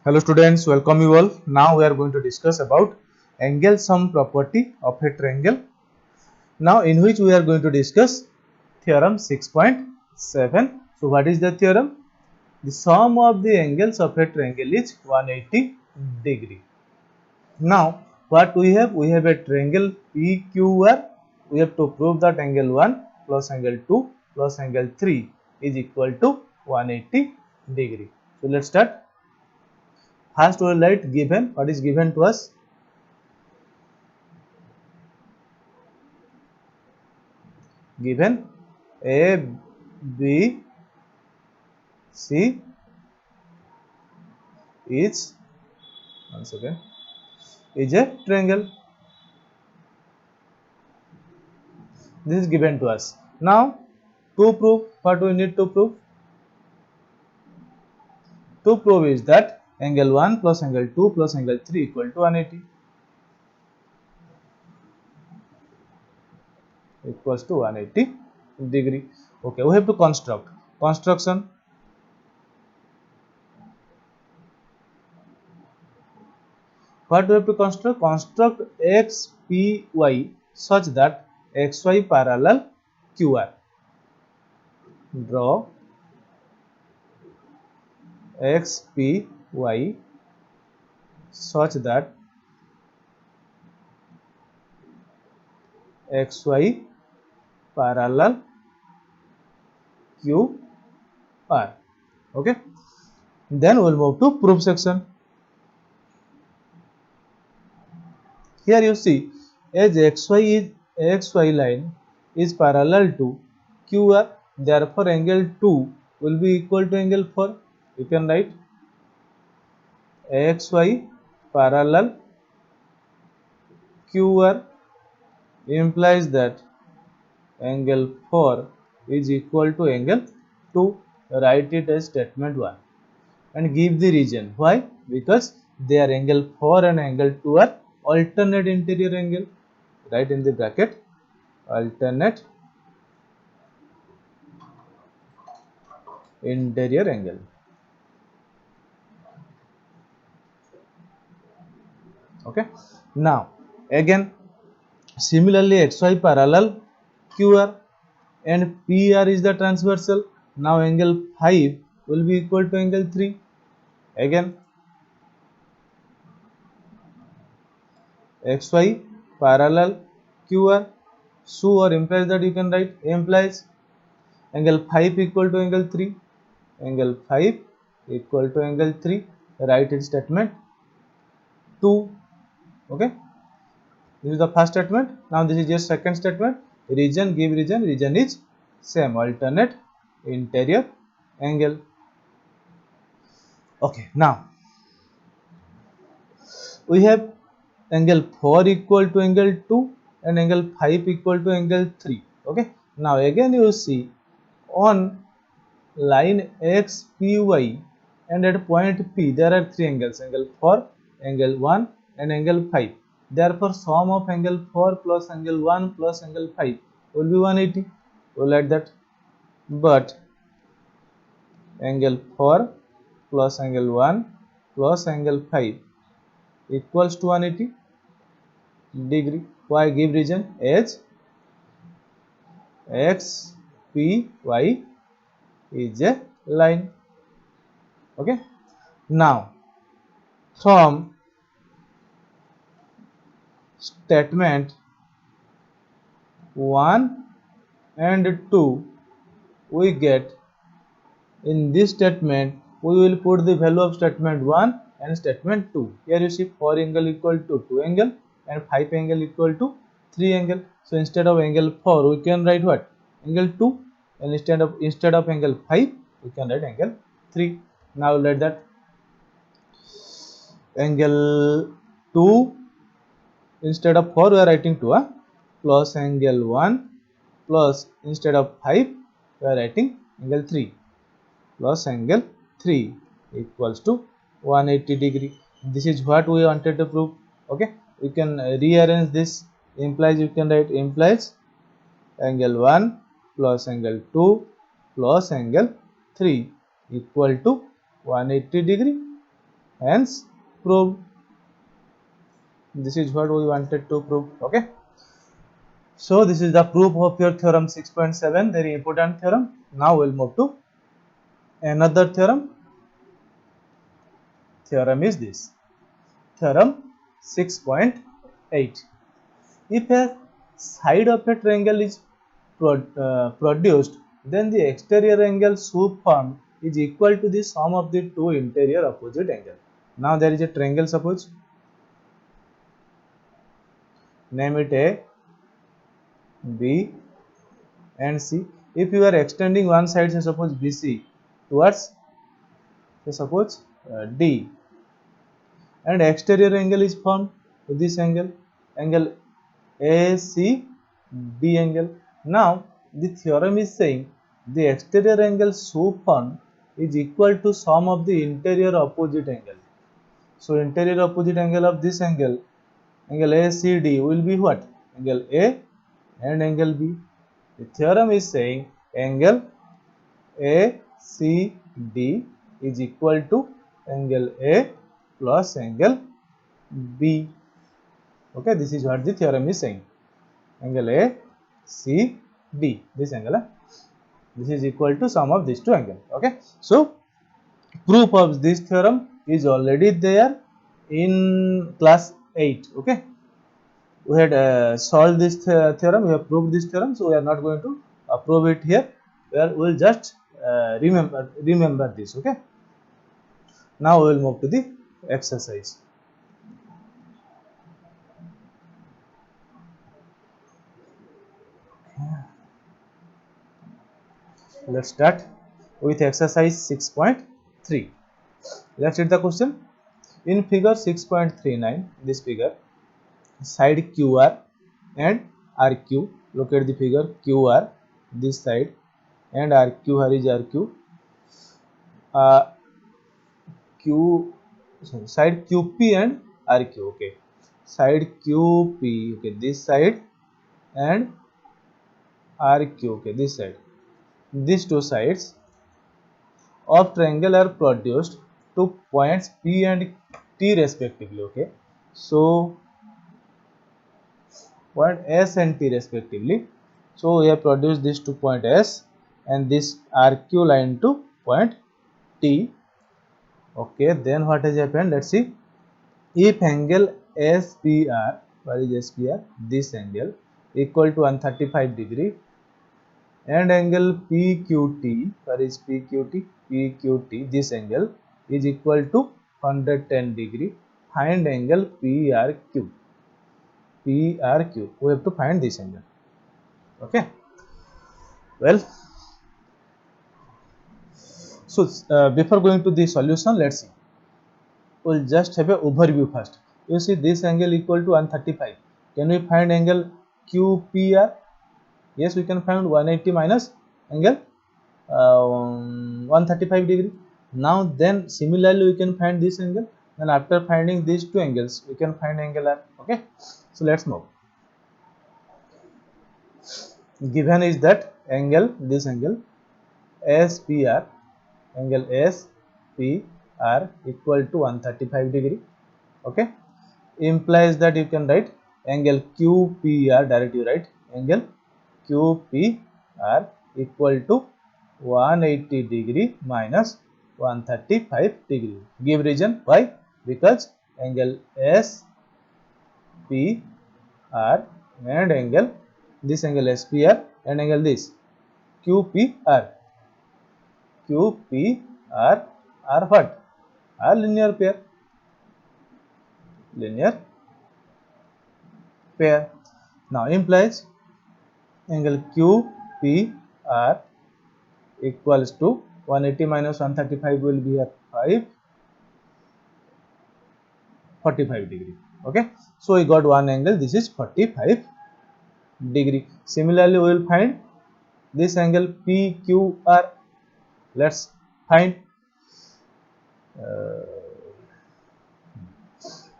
Hello students, welcome you all. Now we are going to discuss about angle sum property of a triangle. Now in which we are going to discuss theorem 6.7. So what is the theorem? The sum of the angles of a triangle is 180 degree. Now what we have? We have a triangle PQR. We have to prove that angle 1 plus angle 2 plus angle 3 is equal to 180 degree. So let's start. First we will write given. What is given to us? Given A, B, C is, once again, is a triangle. This is given to us. Now to prove, what we need to prove? To prove is that angle 1 plus angle 2 plus angle 3 equal to 180. Equals to 180 degree. Okay, we have to construct. Construction. What we have to construct? Construct x, p, y such that xy parallel QR. Draw x, p, y such that xy parallel QR. Okay. Then we will move to proof section. Here you see, as xy line is parallel to QR, therefore angle 2 will be equal to angle 4. You can write xy parallel QR implies that angle 4 is equal to angle 2. Write it as statement 1 and give the reason. Why? Because their angle 4 and angle 2 are alternate interior angle. Write in the bracket alternate interior angle. Okay. Now again similarly xy parallel QR and PR is the transversal. Now angle 5 will be equal to angle 3. Again xy parallel QR, so or implies that you can write implies angle 5 equal to angle 3. Angle 5 equal to angle 3. Write its statement 2. Okay. This is the first statement. Now this is your second statement. Region, give region. Region is same, alternate interior angle. Okay. Now we have angle 4 equal to angle 2 and angle 5 equal to angle 3. Okay. Now again you see on line XPY and at point P there are three angles, angle 4, angle 1 and angle 5. Therefore sum of angle 4 plus angle 1 plus angle 5 will be 180. We'll add that. But angle 4 plus angle 1 plus angle 5 equals to 180 degree. Why? Give reason as XPY is a line. Okay. Now from statement 1 and 2 we get, in this statement we will put the value of statement 1 and statement 2. Here you see 4 angle equal to 2 angle and 5 angle equal to 3 angle. So instead of angle 4 we can write what? Angle 2, and instead of angle 5 we can write angle 3. Now let that angle 2 instead of 4 we are writing 2 plus angle 1 plus instead of 5 we are writing angle 3 plus angle 3 equals to 180 degree. This is what we wanted to prove. Okay, we can rearrange this. Implies, you can write implies angle 1 plus angle 2 plus angle 3 equal to 180 degree. hence prove. This is what we wanted to prove. Okay, so this is the proof of your theorem 6.7, very important theorem. Now we'll move to another theorem. Theorem is this, theorem 6.8. If a side of a triangle is produced, then the exterior angle so formed is equal to the sum of the two interior opposite angles. Now there is a triangle, suppose, name it A, B and C. If you are extending one side, say suppose BC towards, say suppose D, and exterior angle is formed with this angle, angle ACD angle. Now the theorem is saying the exterior angle so formed is equal to sum of the interior opposite angle. So interior opposite angle of this angle, angle ACD, will be what? Angle A and angle B. The theorem is saying angle ACD is equal to angle A plus angle B. Okay, this is what the theorem is saying. Angle ACD, this angle, this is equal to sum of these two angles. Okay, so proof of this theorem is already there in class 8. Okay, we had solved this theorem, we have proved this theorem, so we are not going to prove it here. We will just remember this. Okay, now we will move to the exercise. Let's start with exercise 6.3. Let's read the question. In figure 6.39, this figure, side QR and RQ, look at the figure, QR this side and RQ, here is RQ, Q, sorry, side QP and RQ. Okay, side QP, okay, this side, and RQ, okay, this side. These two sides of triangle are produced to points P and T respectively. Okay, so point S and T respectively. So we have produced this to point S and this RQ line to point T. Okay, then what has happened? Let's see. If angle SPR, what is SPR? This angle equal to 135 degree, and angle PQT, what is PQT? PQT, this angle is equal to 110 degree. Find angle PRQ. PRQ. We have to find this angle. Okay. Well, so before going to the solution, let's see. We'll just have a overview first. You see this angle equal to 135. Can we find angle QPR? Yes, we can find 180 minus angle 135 degree. Now then similarly we can find this angle. Then after finding these two angles, we can find angle R. Okay. So let's move. Given is that angle, this angle SPR, angle SPR equal to 135 degree. Okay, implies that you can write angle QPR, directly write angle QPR equal to 180 degree minus 135 degree. Give reason why? Because angle SPR and angle, this angle SPR and angle this QPR are what? Are linear pair. Linear pair. Now implies angle QPR equals to 180 minus 135 will be at 45 degree. Okay, so we got one angle, this is 45 degree. Similarly, we will find this angle PQR. Let's find.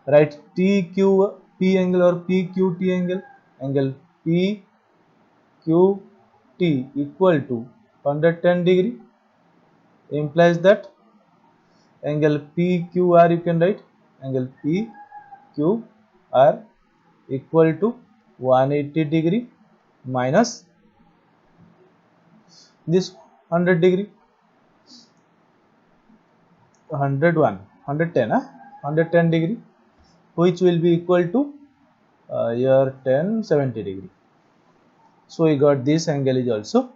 Write TQP angle or PQT angle. Angle PQT equal to 110 degree. Implies that angle PQR you can write angle PQR equal to 180 degree minus this 100 degree 101 110 110 degree, which will be equal to here 10 70 degree. So we got this angle is also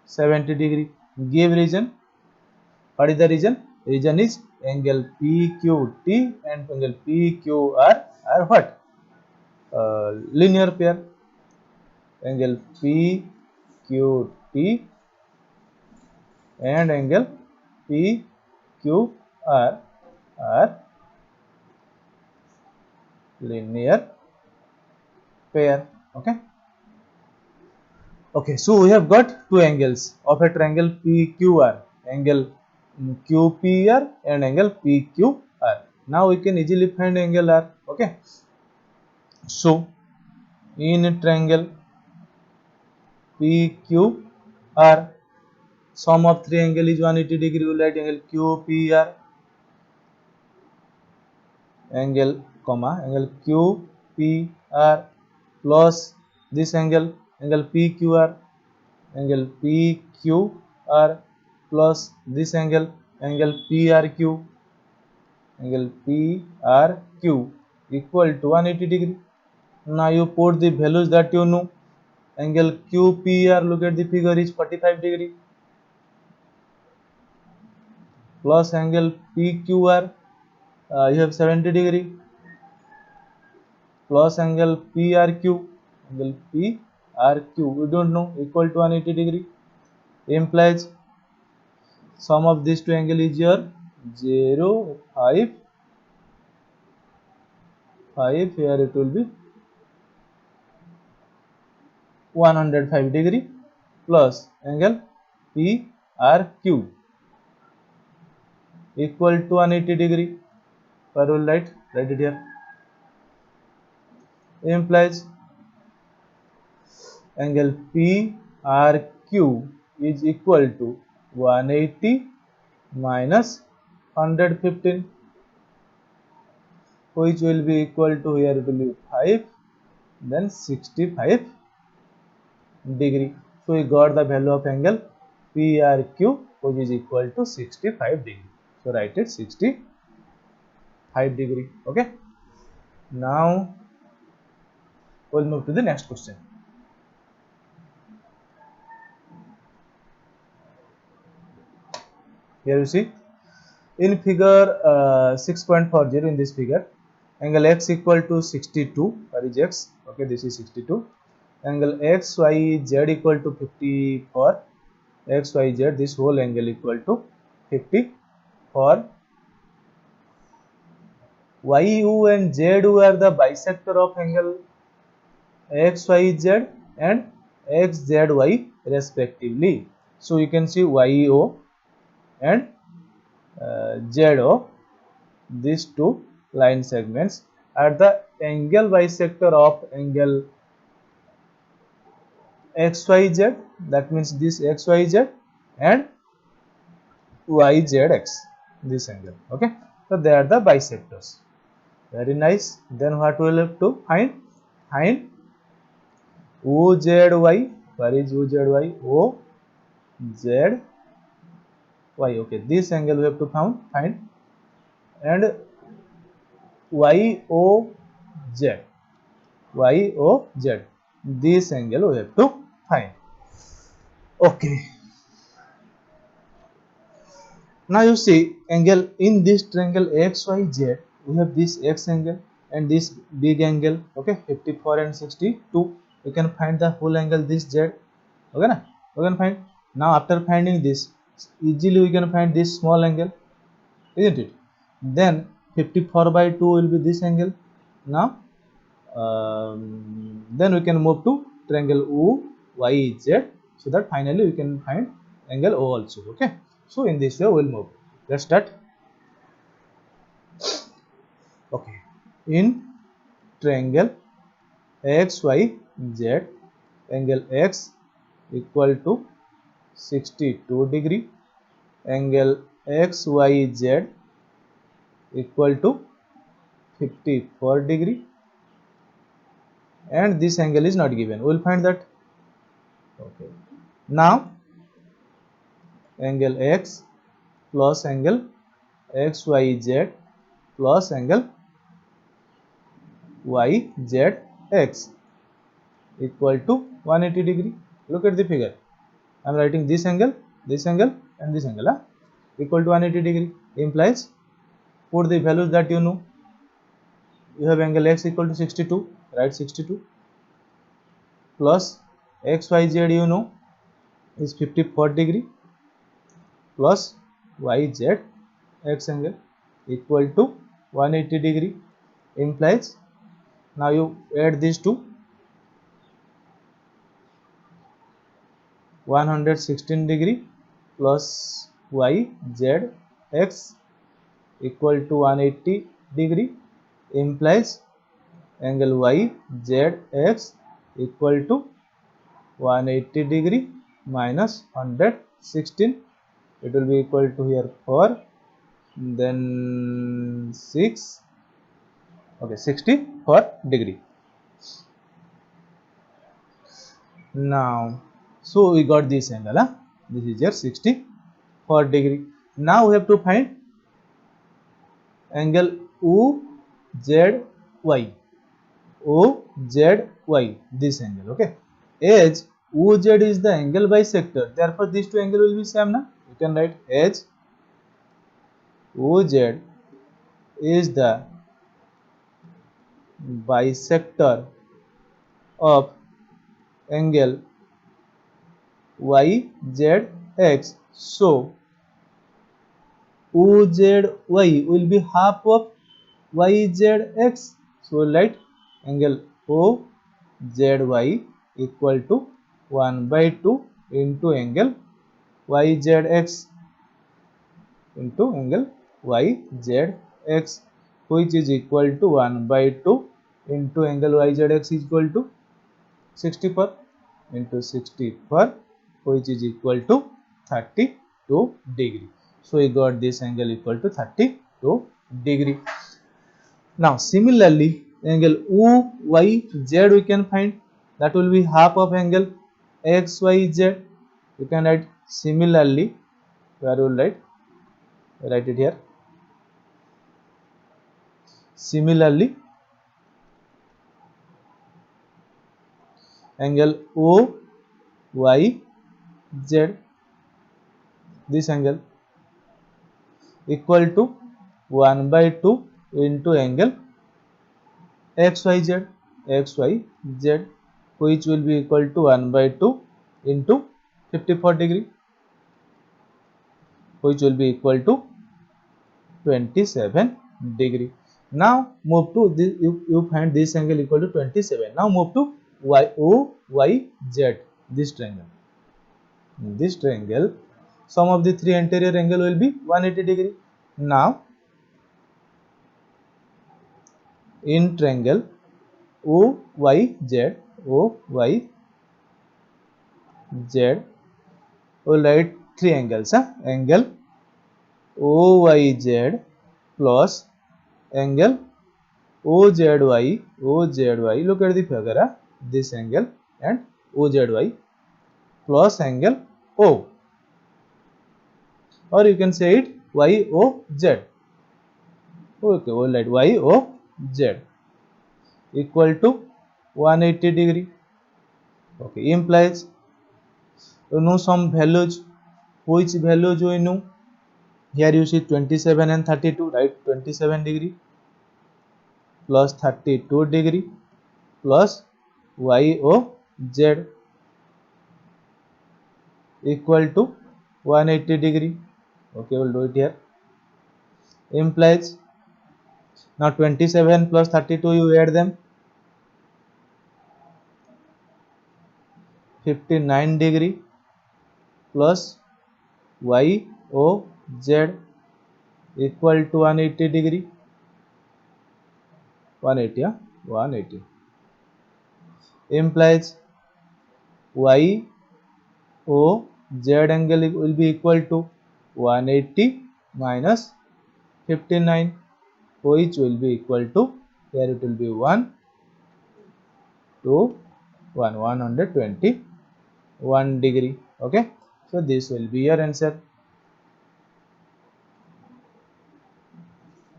70 degree. Give region. What is the region? Region is angle PQT and angle PQR are what? Linear pair. Angle PQT and angle PQR are linear pair. Okay. Okay, so we have got two angles of a triangle PQR, angle QPR and angle PQR. Now we can easily find angle R. Okay, so in a triangle PQR, sum of three angle is 180 degree. We write angle QPR, angle QPR plus this angle PQR, angle PQR plus this angle PRQ, angle PRQ equal to 180 degree. Now you put the values that you know. Angle QPR, look at the figure, is 45 degree plus angle PQR, you have 70 degree plus angle PRQ, we don't know, equal to 180 degree, implies sum of these two angle is here 0 5 5, here it will be 105 degree plus angle PRQ equal to 180 degree. I will write it here, implies angle PRQ is equal to 180 minus 115, which will be equal to, here it will be 5, then 65 degree. So we got the value of angle PRQ, which is equal to 65 degree. So write it 65 degree. Okay. Now we'll move to the next question. Here you see in figure 6.40, in this figure, angle x equal to 62, where is x? Okay, this is 62. Angle XYZ equal to 54, XYZ, this whole angle equal to 50 for YU and ZU are the bisector of angle XYZ and XZY respectively. So you can see YO and ZO, these two line segments are the angle bisector of angle XYZ, that means this XYZ and YZX, this angle. Okay, so they are the bisectors. Very nice. Then what we will have to find? Find OZY. Where is OZY? OZY. Okay, this angle we have to find, and YOZ. YOZ. This angle we have to find. Okay. Now you see angle in this triangle XYZ, we have this X angle and this big angle, okay, 54 and 62. We can find the whole angle, this Z. Okay, na? We can find. Now after finding this, easily we can find this small angle, isn't it? Then 54 by 2 will be this angle. Now then we can move to triangle OYZ, so that finally we can find angle O also. Okay, so in this way we will move. Let's start. Okay, in triangle XYZ, angle X equal to 62 degree, angle XYZ equal to 54 degree, and this angle is not given. We will find that. Okay. Now angle x plus angle xyz plus angle yzx equal to 180 degree. Look at the figure. I am writing this angle, and this angle equal to 180 degree. Implies, put the values that you know. You have angle x equal to 62, write 62, plus xyz you know is 54 degree, plus yz x angle equal to 180 degree. Implies, now you add these two, 116 degree plus yz x equal to 180 degree. Implies angle yzx equal to 180 degree minus 116, it will be equal to here 4, then 6, okay, 64 degree. Now so we got this angle, this is your 64 degree. Now we have to find angle OZY, this angle. Okay, as OZ is the angle bisector, therefore these two angle will be same now. You can write as OZ is the bisector of angle YZX. So OZY will be half of YZX. So we'll write angle OZY equal to 1 by 2 into angle YZX into angle YZX, which is equal to 1 by 2 into angle YZX is equal to 64 into 64, which is equal to 32 degree. So we got this angle equal to 32 degree. Now similarly angle OYZ we can find, that will be half of angle XYZ. You can write similarly, where you will write it here. Similarly angle OYZ, this angle equal to 1 by 2 into angle XYZ, which will be equal to 1 by 2 into 54 degree, which will be equal to 27 degree. Now move to this, you find this angle equal to 27. Now move to OYZ, this triangle. In this triangle, sum of the three anterior angle will be 180 degree. Now in triangle OYZ, we'll write three angles. Angle OYZ plus angle OZY. Look at the figure, this angle and OZY plus angle O, or you can say it YOZ. Okay, we'll write YOZ equal to 180 degree. Okay, implies you know some values. Which values we know? Here you see 27 and 32, right? 27 degree plus 32 degree plus YOZ equal to 180 degree. Okay, we'll do it here. Implies, now 27 plus 32 you add them, 59 degree plus YOZ equal to 180 degree. 180 implies YOZ angle will be equal to 180 minus 59. which will be equal to, here it will be 1 to 121 degree. Okay, so this will be your answer.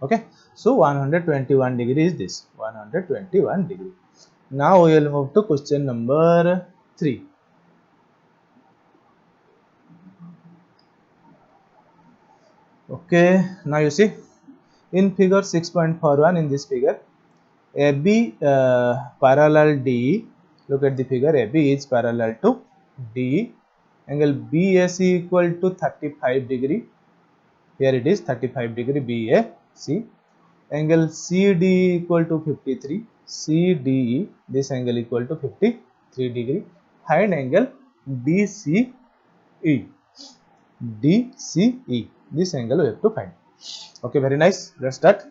Okay, so 121 degree is this, 121 degree. Now we will move to question number 3. Okay, now you see in figure 6.41, in this figure AB parallel D. Look at the figure, AB is parallel to D. Angle BAC equal to 35 degree. Here it is 35 degree BAC. Angle CD equal to 53. CDE, this angle equal to 53 degree. Find angle DCE. DCE, this angle we have to find. Okay, very nice. Let's start.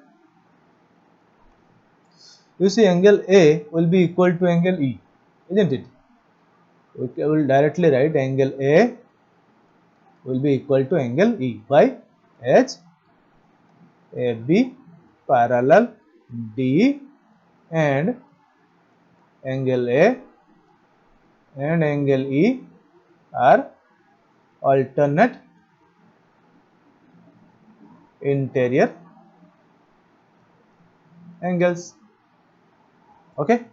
You see, angle A will be equal to angle E, isn't it? We will directly write angle A will be equal to angle E by H AB parallel D, and angle A and angle E are alternate interior angles. Okay,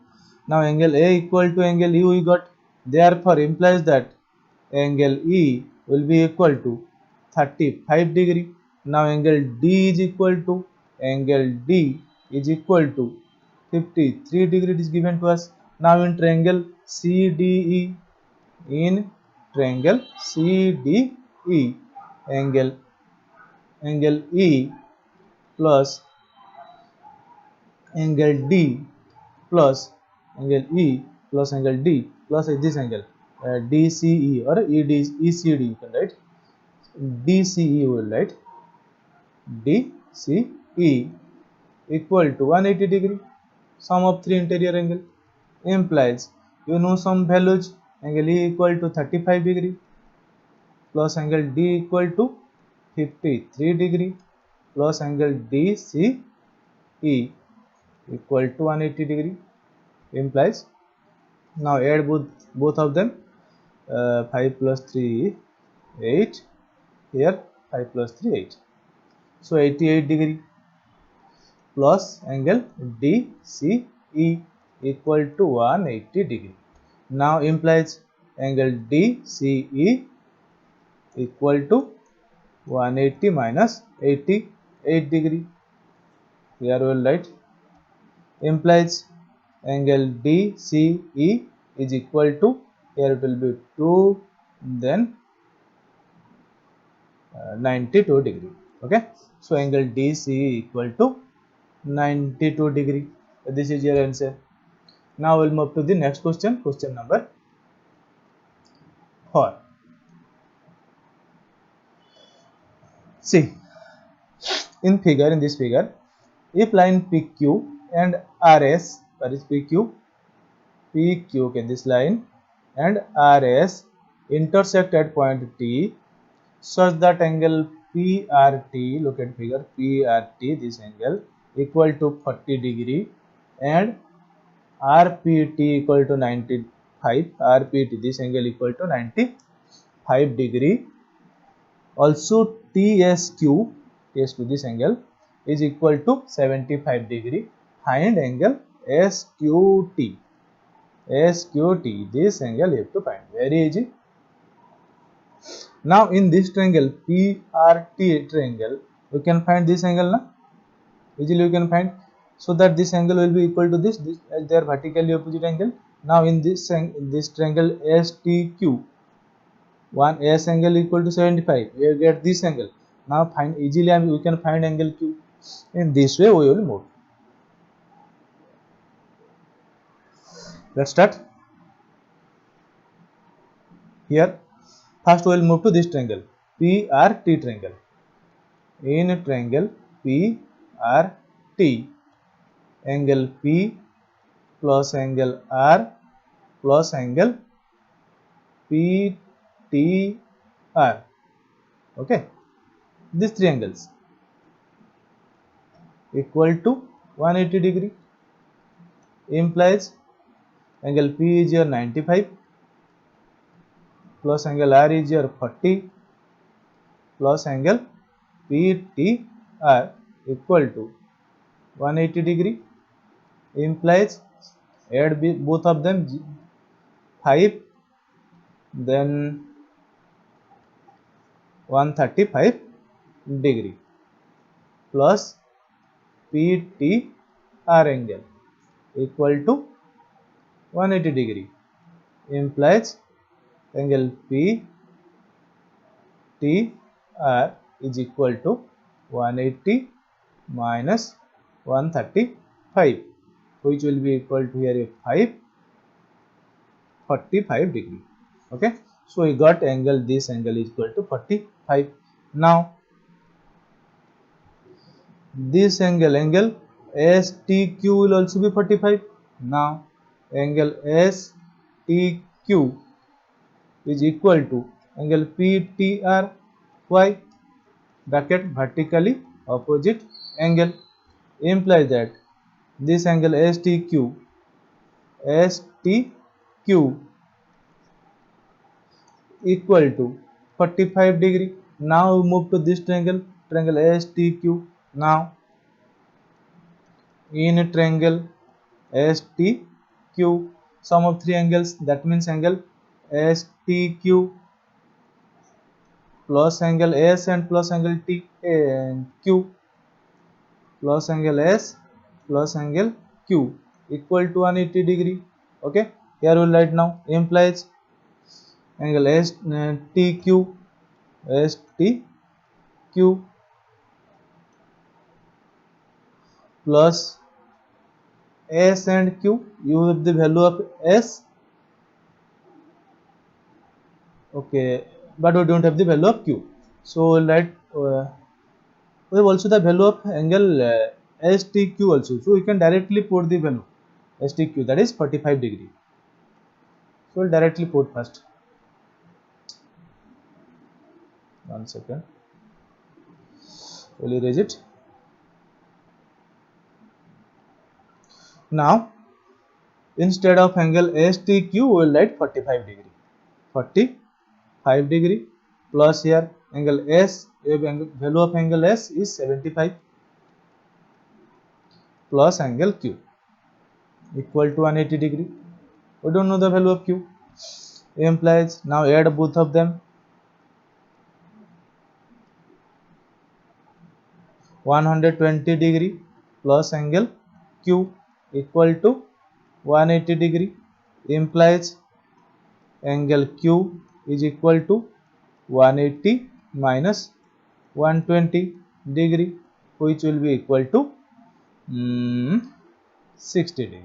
now angle A equal to angle E we got, therefore implies that angle E will be equal to 35 degree. Now angle D is equal to, angle D is equal to 53 degree, it is given to us. Now in triangle CDE, in triangle CDE, angle E plus angle D plus angle E plus angle D plus this angle DCE or ECD, you can write DCE, will write DCE equal to 180 degree. Sum of three interior angle implies, you know some values, angle E equal to 35 degree plus angle D equal to 53 degree plus angle DCE equal to 180 degree implies. Now add both of them, 5 plus 3 8, here 5 plus 3 8, so 88 degree plus angle DCE equal to 180 degree. Now implies angle DCE equal to 180 minus 88 degree. Here we will write, implies angle DCE is equal to, here it will be 2, then 92 degree. Okay, so angle DCE equal to 92 degree. This is your answer. Now we'll move to the next question, question number 4. See, in this figure, if line PQ and RS, where is PQ? PQ, okay, this line and RS intersect at point T, such that angle PRT, look at figure, PRT, this angle equal to 40 degree, and RPT equal to 95, RPT, this angle equal to 95 degree. Also TSQ, this angle is equal to 75 degree. Find angle SQT. SQT, this angle you have to find, very easy. Now in this triangle PRT triangle, you can find this angle now, easily you can find, so that this angle will be equal to this as their vertically opposite angle. Now in this triangle STQ, one S angle equal to 75, we get this angle. Now find easily, we can find angle Q. In this way we will move. Let's start. Here first we will move to this triangle PRT triangle. In triangle PRT, angle P plus angle R plus angle PTR. Okay, these three angles. equal to 180 degree, implies angle P is your 95 plus angle R is your 40 plus angle PTR equal to 180 degree, implies add both of them 5, then 135 degree plus PTR angle equal to 180 degree, implies angle PTR is equal to 180 minus 135, which will be equal to here 45 degree. Okay, so we got angle, this angle is equal to 45. Now this angle STQ will also be 45. Now angle STQ is equal to angle PTR. Why? Bracket vertically opposite angle, implies that this angle STQ equal to 45 degree. Now we move to this triangle STQ. Now in a triangle STQ, sum of three angles, that means angle STQ plus angle S and plus angle T and Q plus angle S plus angle Q equal to 180 degree. Okay, here we will write now, implies angle STQ plus S and Q. You have the value of S, okay, but we don't have the value of Q. So we'll write we have also the value of angle STQ also. So we can directly put the value STQ, that is 45 degree. So we'll directly put first. 1 second. We'll erase it. Now instead of angle STQ, we will write 45 degree. 45 degree plus here angle S, value of angle S is 75 plus angle Q equal to 180 degree. We don't know the value of Q, implies now add both of them, 120 degree plus angle Q equal to 180 degree, implies angle Q is equal to 180 minus 120 degree, which will be equal to 60 degree.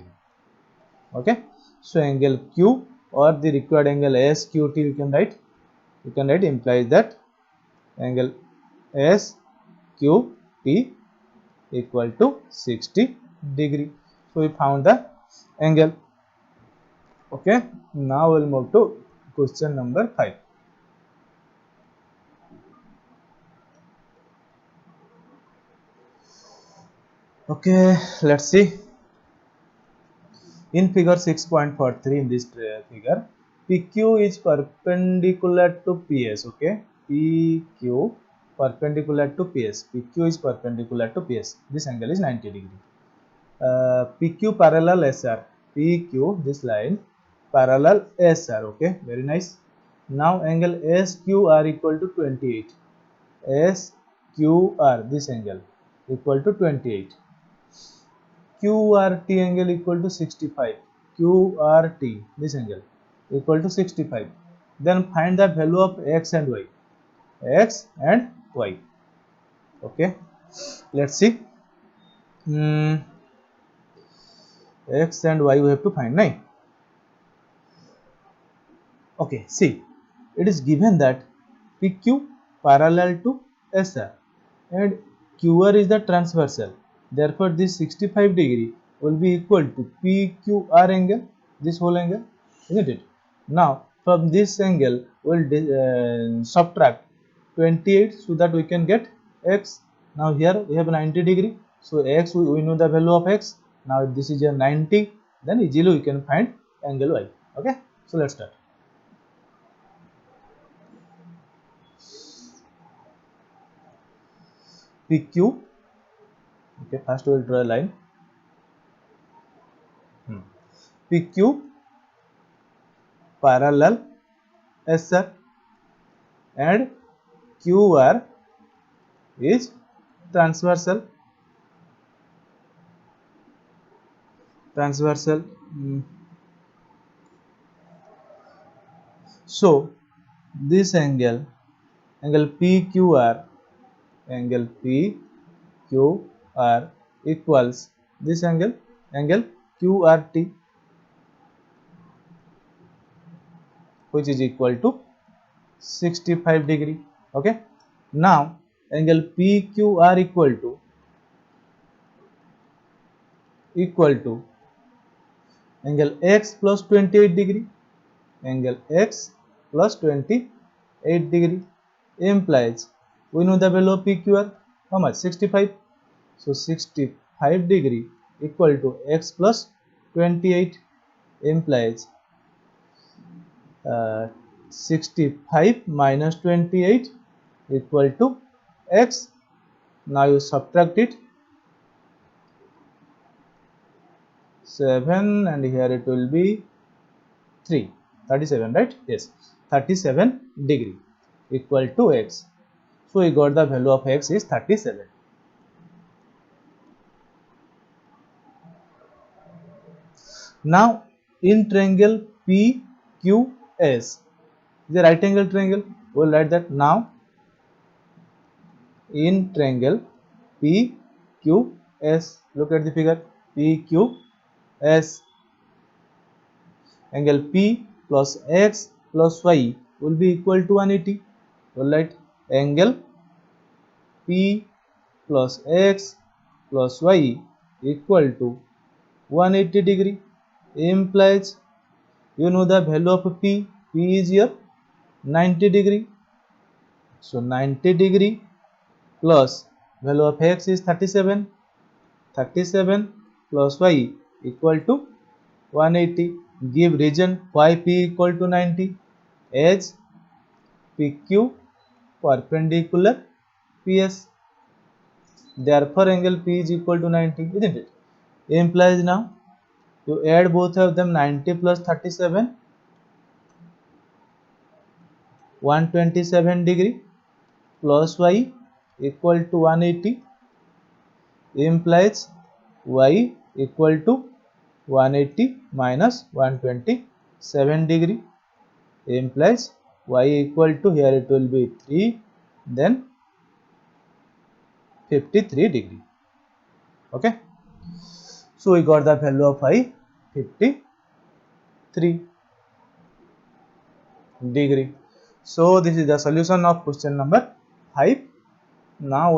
Okay, so angle Q or the required angle SQT you can write implies that angle SQT equal to 60 degree. So we found the angle. Okay, now we'll move to question number 5. Okay, let's see. In figure 6.43, in this figure, PQ is perpendicular to PS. Okay, PQ perpendicular to PS. PQ is perpendicular to PS. This angle is 90 degree. PQ parallel SR. PQ, this line parallel SR. Okay, very nice. Now angle SQR equal to 28. SQR, this angle equal to 28. QRT angle equal to 65. QRT, this angle equal to 65. Then find the value of X and Y. X and Y. Okay, let's see. X and Y we have to find, right? Okay, see, it is given that PQ parallel to SR and QR is the transversal. Therefore, this 65 degree will be equal to PQR angle, this whole angle, isn't it? Now, from this angle, we will subtract 28 so that we can get X. Now, here we have 90 degree, So x, we know the value of x. Now if this is a 90, then easily we can find angle y. Okay, so let's start. PQ. Okay, first we will draw a line. PQ parallel SR and QR is transversal. So this angle PQR, angle PQR equals this angle QRT, which is equal to 65 degree. Okay, now angle PQR equal to angle x plus 28 degree, angle x plus 28 degree implies, we know the value of PQR, how much? 65. So 65 degree equal to x plus 28 implies 65 minus 28 equal to x. Now you subtract it, 7, and here it will be 3, 37, right? Yes, 37 degree equal to x. So we got the value of x is 37. Now in triangle PQS, the right angle triangle, we will write that. Now in triangle PQS, look at the figure, PQS, angle P plus x plus y will be equal to 180. We will write angle P plus x plus y equal to 180 degree implies, you know the value of P is here 90 degree. So 90 degree plus value of x is 37, 37 plus y equal to 180. Give reason why P equal to 90, as PQ perpendicular PS. Therefore angle P is equal to 90, isn't it? Implies, now you add both of them, 90 plus 37, 127 degree plus y equal to 180 implies y equal to 180 minus 127 degree implies y equal to, here it will be 3, then 53 degree. Okay, so we got the value of y 53 degree. So this is the solution of question number 5. Now